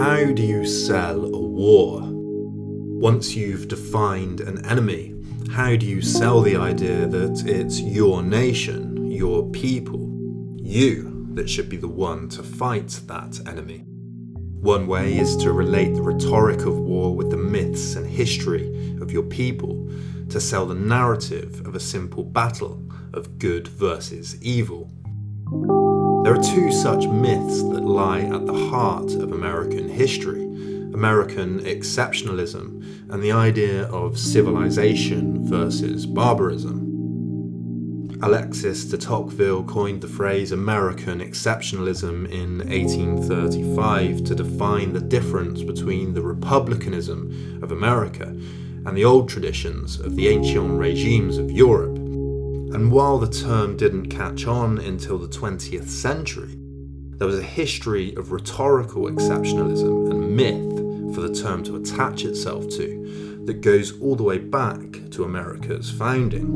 How do you sell a war? Once you've defined an enemy, how do you sell the idea that it's your nation, your people, you that should be the one to fight that enemy? One way is to relate the rhetoric of war with the myths and history of your people, to sell the narrative of a simple battle of good versus evil. There are two such myths that lie at the heart of American history: American exceptionalism and the idea of civilization versus barbarism. Alexis de Tocqueville coined the phrase American exceptionalism in 1835 to define the difference between the republicanism of America and the old traditions of the ancient regimes of Europe. And while the term didn't catch on until the 20th century, there was a history of rhetorical exceptionalism and myth for the term to attach itself to that goes all the way back to America's founding.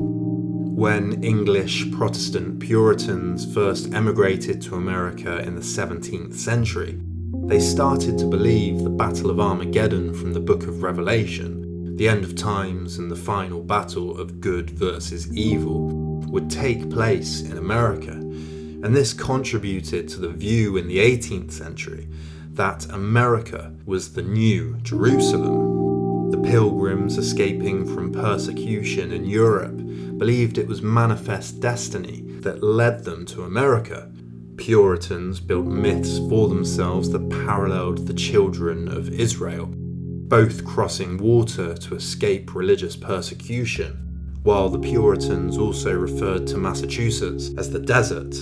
When English Protestant Puritans first emigrated to America in the 17th century, they started to believe the Battle of Armageddon from the Book of Revelation, the end of times and the final battle of good versus evil, would take place in America. And this contributed to the view in the 18th century that America was the new Jerusalem. The pilgrims escaping from persecution in Europe believed it was manifest destiny that led them to America. Puritans built myths for themselves that paralleled the children of Israel, both crossing water to escape religious persecution, while the Puritans also referred to Massachusetts as the desert.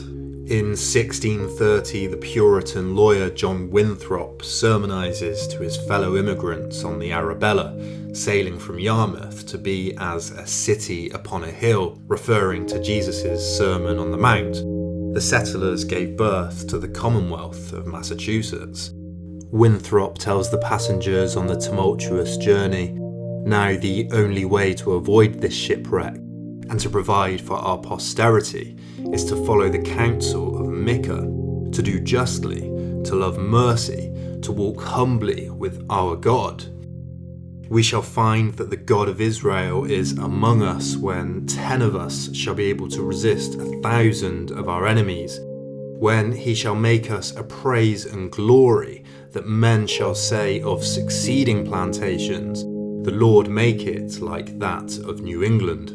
In 1630, the Puritan lawyer John Winthrop sermonizes to his fellow immigrants on the Arabella, sailing from Yarmouth to be as a city upon a hill, referring to Jesus' Sermon on the Mount. The settlers gave birth to the Commonwealth of Massachusetts. Winthrop tells the passengers on the tumultuous journey, "Now the only way to avoid this shipwreck and to provide for our posterity is to follow the counsel of Micah, to do justly, to love mercy, to walk humbly with our God. We shall find that the God of Israel is among us when 10 of us shall be able to resist 1,000 of our enemies, when he shall make us a praise and glory that men shall say of succeeding plantations, the Lord make it like that of New England."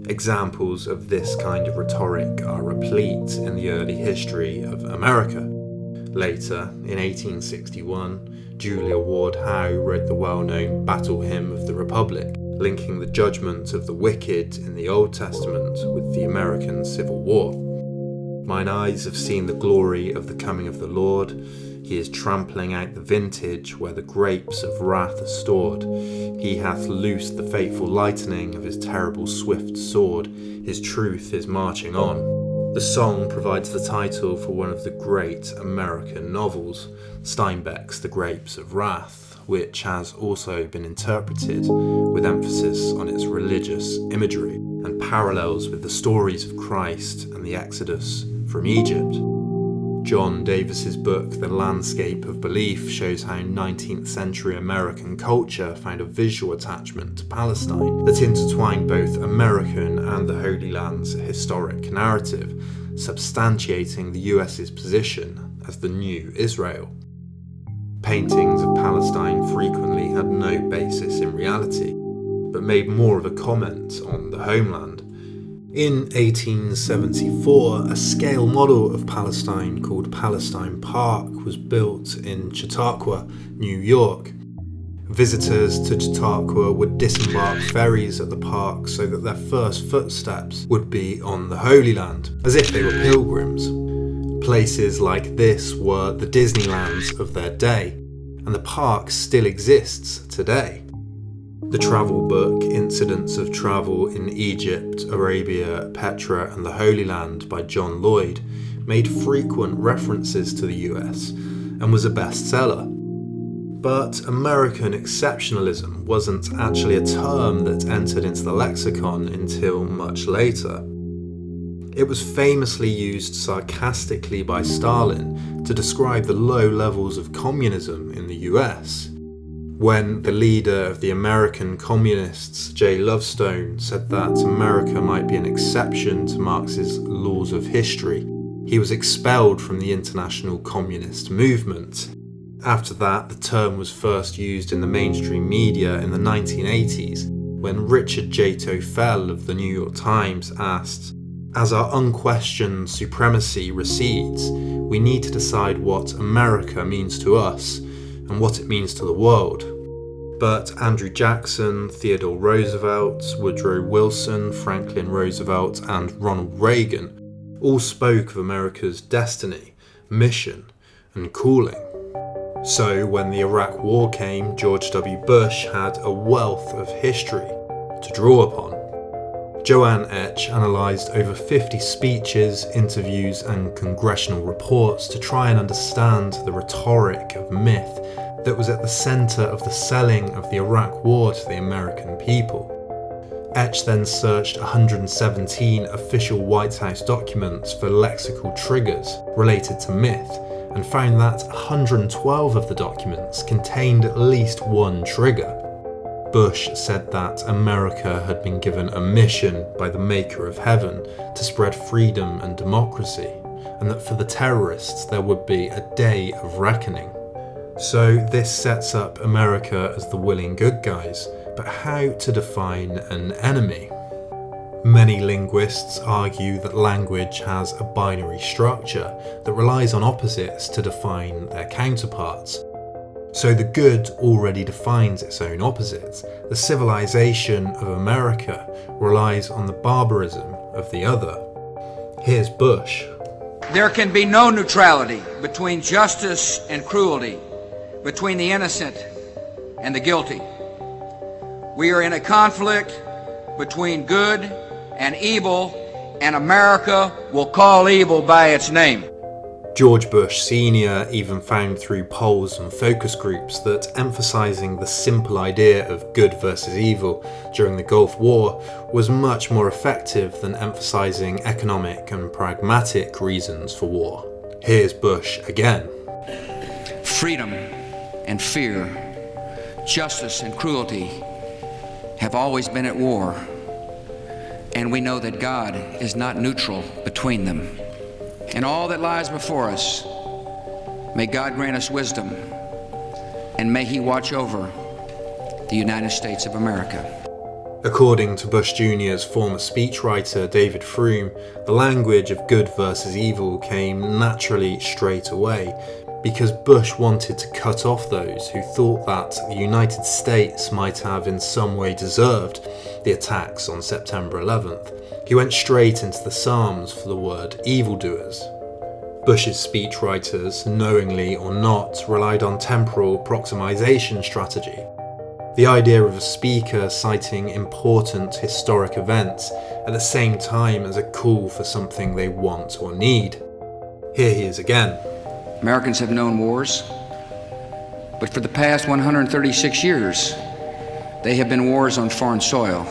Examples of this kind of rhetoric are replete in the early history of America. Later, in 1861, Julia Ward Howe wrote the well-known Battle Hymn of the Republic, linking the judgment of the wicked in the Old Testament with the American Civil War. "Mine eyes have seen the glory of the coming of the Lord. He is trampling out the vintage where the grapes of wrath are stored. He hath loosed the fateful lightning of his terrible swift sword. His truth is marching on." The song provides the title for one of the great American novels, Steinbeck's The Grapes of Wrath, which has also been interpreted with emphasis on its religious imagery and parallels with the stories of Christ and the Exodus from Egypt. John Davis's book, The Landscape of Belief, shows how 19th century American culture found a visual attachment to Palestine that intertwined both American and the Holy Land's historic narrative, substantiating the US's position as the new Israel. Paintings of Palestine frequently had no basis in reality, but made more of a comment on the homeland. In 1874, a scale model of Palestine called Palestine Park was built in Chautauqua, New York. Visitors to Chautauqua would disembark ferries at the park so that their first footsteps would be on the Holy Land, as if they were pilgrims. Places like this were the Disneylands of their day, and the park still exists today. The travel book Incidents of Travel in Egypt, Arabia, Petra and the Holy Land by John Lloyd made frequent references to the US and was a bestseller. But American exceptionalism wasn't actually a term that entered into the lexicon until much later. It was famously used sarcastically by Stalin to describe the low levels of communism in the US. When the leader of the American Communists, J. Lovestone, said that America might be an exception to Marx's laws of history, he was expelled from the international communist movement. After that, the term was first used in the mainstream media in the 1980s, when Richard J. Tofel of the New York Times asked, "As our unquestioned supremacy recedes, we need to decide what America means to us and what it means to the world." But Andrew Jackson, Theodore Roosevelt, Woodrow Wilson, Franklin Roosevelt, and Ronald Reagan all spoke of America's destiny, mission, and calling. So when the Iraq War came, George W. Bush had a wealth of history to draw upon. Joanne Etch analysed over 50 speeches, interviews, and congressional reports to try and understand the rhetoric of myth that was at the centre of the selling of the Iraq War to the American people. Etch then searched 117 official White House documents for lexical triggers related to myth, and found that 112 of the documents contained at least one trigger. Bush said that America had been given a mission by the Maker of Heaven to spread freedom and democracy, and that for the terrorists there would be a day of reckoning. So this sets up America as the willing good guys, but how to define an enemy? Many linguists argue that language has a binary structure that relies on opposites to define their counterparts. So the good already defines its own opposite. The civilization of America relies on the barbarism of the other. Here's Bush. There can be no neutrality between justice and cruelty, between the innocent and the guilty. We are in a conflict between good and evil, and America will call evil by its name. George Bush Sr. even found through polls and focus groups that emphasising the simple idea of good versus evil during the Gulf War was much more effective than emphasising economic and pragmatic reasons for war. Here's Bush again. Freedom and fear, justice and cruelty have always been at war, and we know that God is not neutral between them. In all that lies before us, may God grant us wisdom, and may He watch over the United States of America. According to Bush Jr.'s former speechwriter David Froome, the language of good versus evil came naturally straight away, because Bush wanted to cut off those who thought that the United States might have in some way deserved the attacks on September 11th. He went straight into the Psalms for the word evildoers. Bush's speechwriters, knowingly or not, relied on temporal proximization strategy. The idea of a speaker citing important historic events at the same time as a call for something they want or need. Here he is again. Americans have known wars, but for the past 136 years, they have been wars on foreign soil,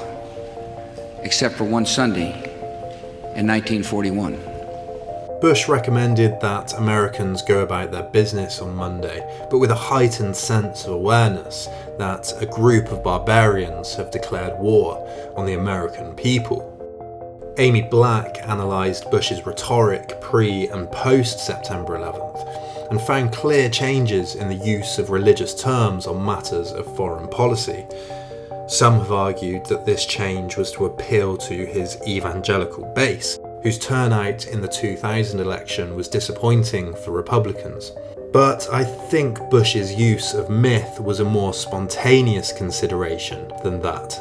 except for one Sunday in 1941. Bush recommended that Americans go about their business on Monday, but with a heightened sense of awareness that a group of barbarians have declared war on the American people. Amy Black analysed Bush's rhetoric pre- and post-September 11th and found clear changes in the use of religious terms on matters of foreign policy. Some have argued that this change was to appeal to his evangelical base, whose turnout in the 2000 election was disappointing for Republicans. But I think Bush's use of myth was a more spontaneous consideration than that.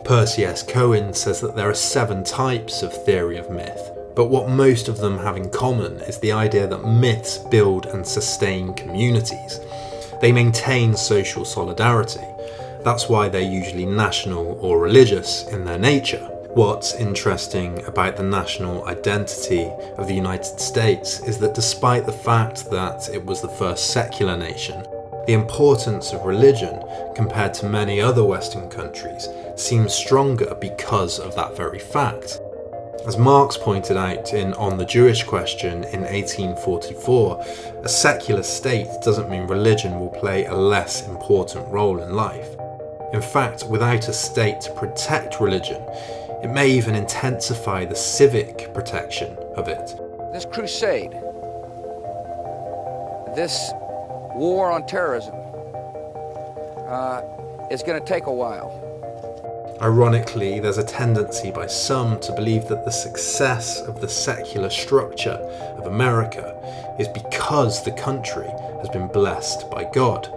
Percy S. Cohen says that there are 7 types of theory of myth, but what most of them have in common is the idea that myths build and sustain communities. They maintain social solidarity. That's why they're usually national or religious in their nature. What's interesting about the national identity of the United States is that despite the fact that it was the first secular nation, the importance of religion, compared to many other Western countries, seems stronger because of that very fact. As Marx pointed out in On the Jewish Question in 1844, a secular state doesn't mean religion will play a less important role in life. In fact, without a state to protect religion, it may even intensify the civic protection of it. This crusade, this war on terrorism, is going to take a while. Ironically, there's a tendency by some to believe that the success of the secular structure of America is because the country has been blessed by God.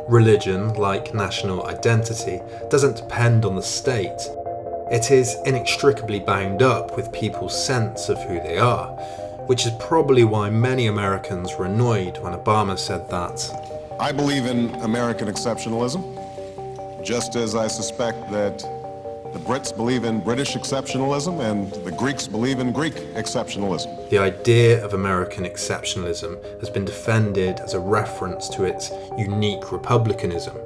Religion, like national identity, doesn't depend on the state. It is inextricably bound up with people's sense of who they are, which is probably why many Americans were annoyed when Obama said that, "I believe in American exceptionalism, just as I suspect that the Brits believe in British exceptionalism and the Greeks believe in Greek exceptionalism." The idea of American exceptionalism has been defended as a reference to its unique republicanism,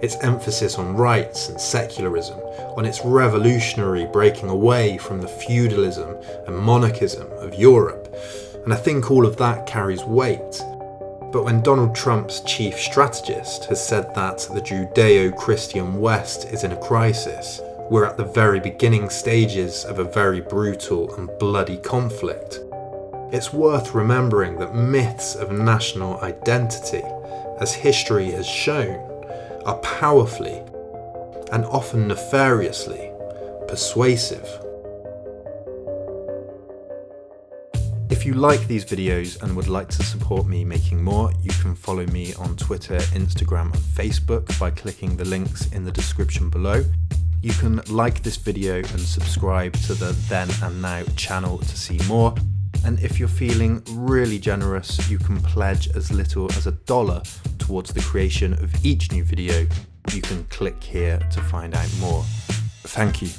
its emphasis on rights and secularism, on its revolutionary breaking away from the feudalism and monarchism of Europe. And I think all of that carries weight. But when Donald Trump's chief strategist has said that the Judeo-Christian West is in a crisis, we're at the very beginning stages of a very brutal and bloody conflict. It's worth remembering that myths of national identity, as history has shown, are powerfully, and often nefariously, persuasive. If you like these videos and would like to support me making more, you can follow me on Twitter, Instagram and Facebook by clicking the links in the description below. You can like this video and subscribe to the Then and Now channel to see more. And if you're feeling really generous, you can pledge as little as $1 towards the creation of each new video. You can click here to find out more. Thank you.